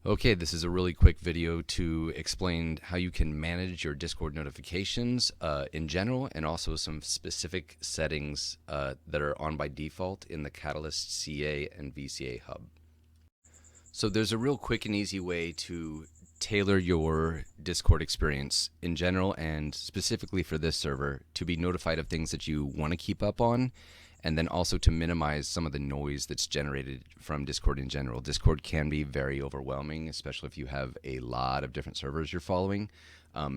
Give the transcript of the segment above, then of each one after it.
Okay, this is a really quick video to explain how you can manage your Discord notifications in general, and also some specific settings that are on by default in the Catalyst CA and vCa hub. So there's a real quick and easy way to tailor your Discord experience in general, and specifically for this server, to be notified of things that you want to keep up on, and then also to minimize some of the noise that's generated from Discord in general. Discord can be very overwhelming, especially if you have a lot of different servers you're following.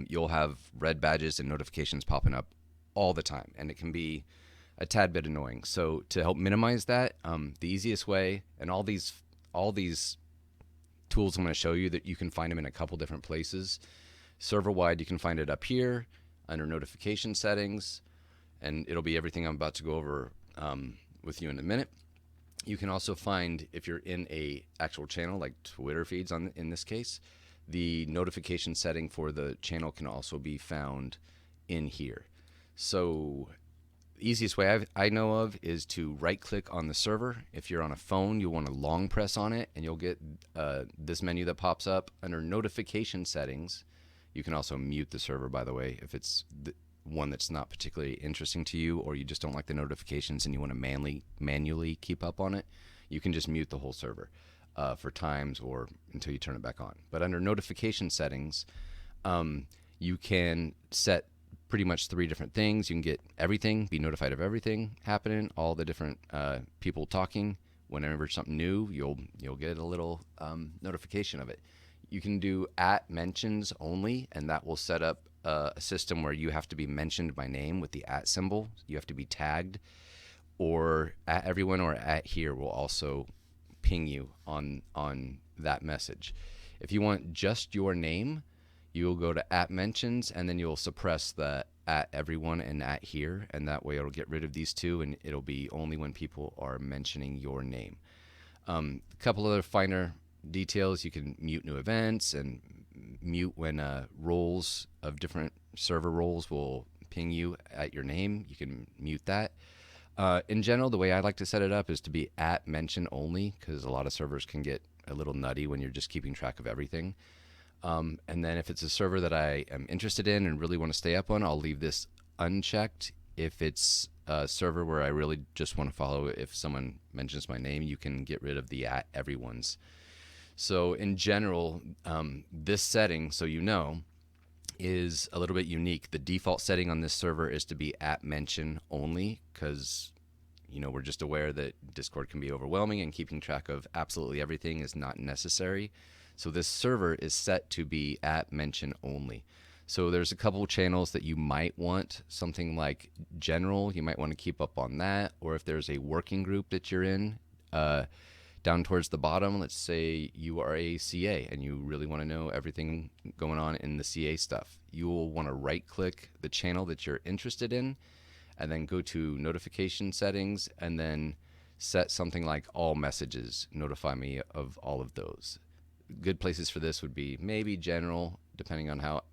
You'll have red badges and notifications popping up all the time, and it can be a tad bit annoying. So to help minimize that, the easiest way, and all these tools I'm going to show you, that you can find them in a couple different places. Server-wide, you can find it up here under notification settings, and it'll be everything I'm about to go over with you in a minute. You can also find, if you're in a actual channel like Twitter feeds in this case, the notification setting for the channel can also be found in here. So the easiest way I know of is to right click on the server. If you're on a phone, you'll want to long press on it, and you'll get this menu that pops up under notification settings. You can also mute the server, by the way, if it's one that's not particularly interesting to you, or you just don't like the notifications and you want to manually keep up on it. You can just mute the whole server for times or until you turn it back on. But under notification settings, you can set pretty much 3 different things. You can get everything, be notified of everything happening, all the different people talking. Whenever something new, you'll get a little notification of it. You can do @mentions only, and that will set up a system where you have to be mentioned by name with the @ symbol. You have to be tagged, or @everyone or @here will also ping you on that message. If you want just your name, you'll go to @mentions, and then you'll suppress the @everyone and @here, and that way it'll get rid of these two, and it'll be only when people are mentioning your name. A couple other finer details: you can mute new events and mute when roles of different server roles will ping you at your name. You can mute that. In general, the way I like to set it up is to be @mention only, because a lot of servers can get a little nutty when you're just keeping track of everything. And then if it's a server that I am interested in and really want to stay up on, I'll leave this unchecked. If it's a server where I really just want to follow, if someone mentions my name, you can get rid of the @everyone's. So in general, this setting, so you know, is a little bit unique. The default setting on this server is to be @mention only, because we're just aware that Discord can be overwhelming, and keeping track of absolutely everything is not necessary. So this server is set to be @mention only. So there's a couple channels that you might want something like general. You might want to keep up on that, or if there's a working group that you're in, down towards the bottom, let's say you are a CA and you really want to know everything going on in the CA stuff. You will want to right click the channel that you're interested in, and then go to notification settings, and then set something like all messages, notify me of all of those. Good places for this would be maybe general, depending on how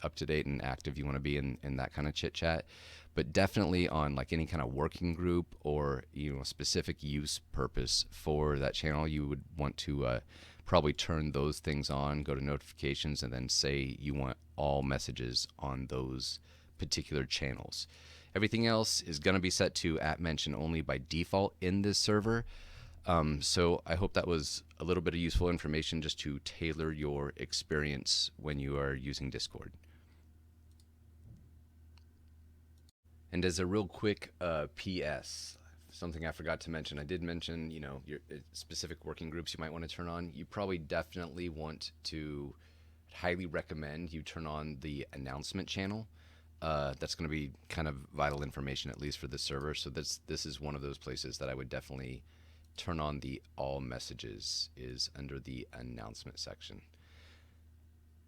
up to date and active you want to be in that kind of chit chat. But definitely on like any kind of working group, or specific use purpose for that channel, you would want to probably turn those things on. Go to notifications, and then say you want all messages on those particular channels. Everything else is going to be set to @mention only by default in this server. So I hope that was a little bit of useful information just to tailor your experience when you are using Discord. And as a real quick PS, something I forgot to mention, I did mention, your specific working groups you might want to turn on. You probably definitely want to, highly recommend you turn on the announcement channel. That's going to be kind of vital information, at least for this server. So this is one of those places that I would definitely turn on. The all messages is under the announcement section.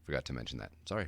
Forgot to mention that. Sorry.